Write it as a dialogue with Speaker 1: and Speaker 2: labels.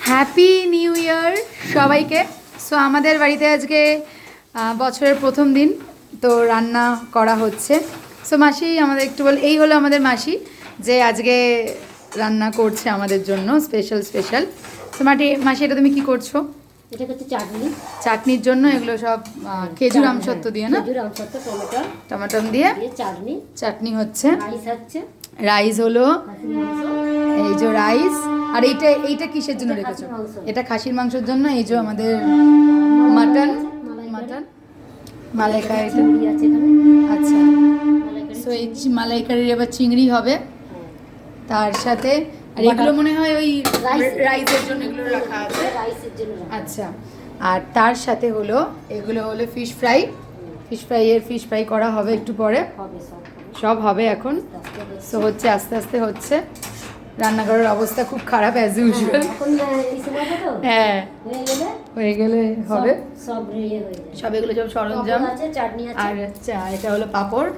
Speaker 1: Happy new year সবাইকে। So আমাদের বাড়িতে আজকে বছরের প্রথম দিন, তো রান্না করা হচ্ছে। সো মাসি আমাদের একটু বল, এই হলো আমাদের মাসি যে আজকে রান্না করছে আমাদের জন্য স্পেশাল স্পেশাল। সো মাসি এটা তুমি কি করছো?
Speaker 2: এটা হচ্ছে চাটনি।
Speaker 1: চাটনির জন্য এগুলো সব খেজুর আমসত্ব দিয়ে না,
Speaker 2: খেজুর আমসত্ব টমেটো
Speaker 1: টমেটো দিয়ে
Speaker 2: চাটনি।
Speaker 1: চাটনি হচ্ছে।
Speaker 2: রাইস হচ্ছে,
Speaker 1: রাইস হলো
Speaker 2: খাসির মাংস।
Speaker 1: এই যে রাইস। আর এইটা কিসের জন্য রেখেছো? এটা খাসির মাংসের জন্য। এই যে আমাদের মাটন মাটন মালাইকারি
Speaker 2: চিংড়ি আছে এখানে।
Speaker 1: আচ্ছা,
Speaker 2: মালাইকারি
Speaker 1: সো এই মালাইকারির এবার চিংড়ি হবে তার সাথে। আর এগুলো মনে হয় ওই রাইসের জন্য এগুলো রাখা আছে।
Speaker 2: রাইসের জন্য রাখা।
Speaker 1: আচ্ছা, আর তার সাথে হলো এগুলো হলো ফিশ ফ্রাই। ফিশ ফ্রাই করা হবে একটু পরে,
Speaker 2: হবে সব হবে।
Speaker 1: সব হবে এখন।
Speaker 2: আস্তে আস্তে
Speaker 1: সো হচ্ছে আস্তে আস্তে হচ্ছে। রান্নাঘরের অবস্থা খুব খারাপ অ্যাজ ইউজুয়াল।
Speaker 2: এখন এই সময়টা তো
Speaker 1: হ্যাঁ,
Speaker 2: হয়ে গেলে
Speaker 1: হবে।
Speaker 2: সব রেডি হয়ে যাবে।
Speaker 1: সব এগুলো সব সরঞ্জাম
Speaker 2: আছে, চাটনি আছে।
Speaker 1: আর এটা হলো পাঁপড়।